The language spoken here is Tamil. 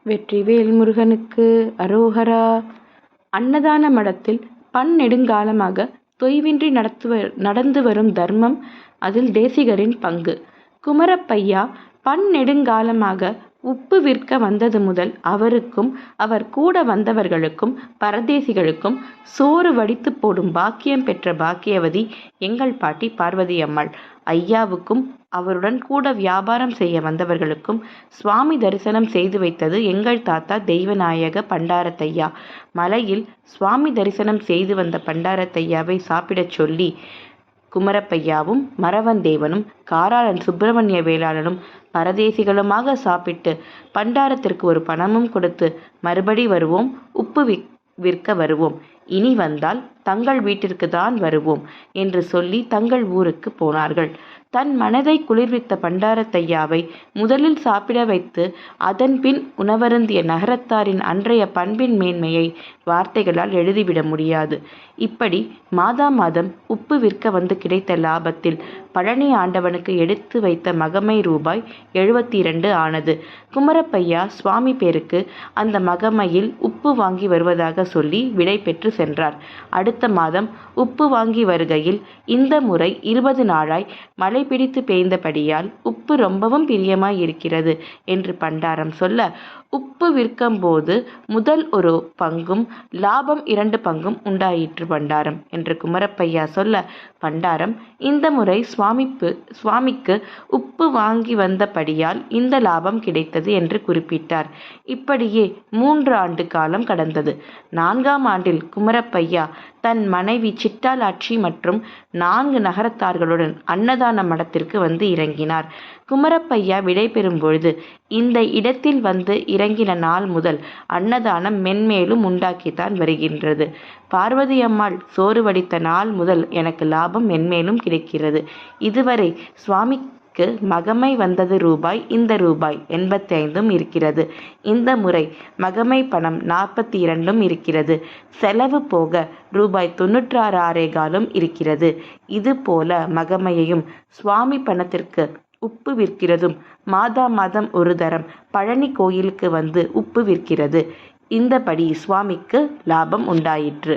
வெற்றிவேல் முருகனுக்கு அரோகரா. அன்னதான மடத்தில் பன்னெடுங்காலமாக தொய்வின்றி நடந்து வரும் தர்மம், அதில் தேசிகரின் பங்கு. குமரப்பையா பன்னெடுங்காலமாக உப்பு விற்க வந்தது முதல் அவருக்கும் அவர் கூட வந்தவர்களுக்கும் பரதேசிகளுக்கும் சோறு வடித்து போடும் பாக்கியம் பெற்ற பாக்கியவதி எங்கள் பாட்டி பார்வதி அம்மாள். ஐயாவுக்கும் அவருடன் கூட வியாபாரம் செய்ய வந்தவர்களுக்கும் சுவாமி தரிசனம் செய்து வைத்தது எங்கள் தாத்தா தெய்வநாயக பண்டாரத்தையா. மலையில் சுவாமி தரிசனம் செய்து வந்த பண்டாரத்தையாவை சாப்பிடச் சொல்லி குமரப்பையாவும் மரவந்தேவனும் காராளன் சுப்பிரமணிய வேளாளனும் பரதேசிகளுமாக சாப்பிட்டு பண்டாரத்திற்கு ஒரு பணமும் கொடுத்து மறுபடி வருவோம், உப்பு விற்க வருவோம், இனி வந்தால் தங்கள் வீட்டிற்கு தான் வருவோம் என்று சொல்லி தங்கள் ஊருக்கு போனார்கள். தன் மனதை குளிர்வித்த பண்டாரத்தையாவை முதலில் சாப்பிட வைத்து அதன் பின் உணவருந்திய நகரத்தாரின் அன்றைய பண்பின் மேன்மையை வார்த்தைகளால் எழுதிவிட முடியாது. இப்படி மாதம் உப்பு விற்க வந்து கிடைத்த லாபத்தில் பழனி ஆண்டவனுக்கு எடுத்து வைத்த மகமை ரூபாய் 72 ஆனது. குமரப்பையா சுவாமி பேருக்கு அந்த மகமையில் உப்பு வாங்கி வருவதாக சொல்லி விடை பெற்று சென்றார். அடுத்த மாதம் உப்பு வாங்கி வருகையில் இந்த முறை 20 நாளாய் மழை பிடித்து பெய்ந்தபடியால் உப்பு ரொம்பவும் பிரியமாய் இருக்கிறது என்று பண்டாரம் சொல்ல, உப்பு விற்கும்போது முதல் ஒரு பங்கும் லாபம் 2 பங்கும் உண்டாயிற்று பண்டாரம் என்று குமரப்பையா சொல்ல, பண்டாரம் இந்த முறை சுவாமிக்கு உப்பு வாங்கி வந்தபடியால் இந்த லாபம் கிடைத்தது என்று குறிப்பிட்டார். இப்படியே 3 ஆண்டு காலம் கடந்தது. 4ஆம் ஆண்டில் குமரப்பையா தன் மனைவி சிட்டாலாட்சி மற்றும் 4 நகரத்தார்களுடன் அன்னதான மடத்திற்கு வந்து இறங்கினார். குமரப்பையா விடை பெறும் பொழுது, இந்த இடத்தில் வந்து இறங்கின நாள் முதல் அன்னதானம் மென்மேலும் உண்டாக்கித்தான் வருகின்றது. பார்வதி அம்மாள் சோறு வடித்த நாள் முதல் எனக்கு லாபம் மென்மேலும் கிடைக்கிறது. இதுவரை சுவாமிக்கு மகமை வந்தது ரூபாய், இந்த ரூபாய் 85 இருக்கிறது. இந்த முறை மகமை பணம் 42 இருக்கிறது. செலவு போக ரூபாய் 96 இருக்கிறது. இது போல மகமையையும் சுவாமி பணத்திற்கு உப்பு விற்கிறதும் மாதம் ஒரு தரம் பழனி கோயிலுக்கு வந்து உப்பு விற்கிறது. இந்தபடி சுவாமிக்கு லாபம் உண்டாயிற்று.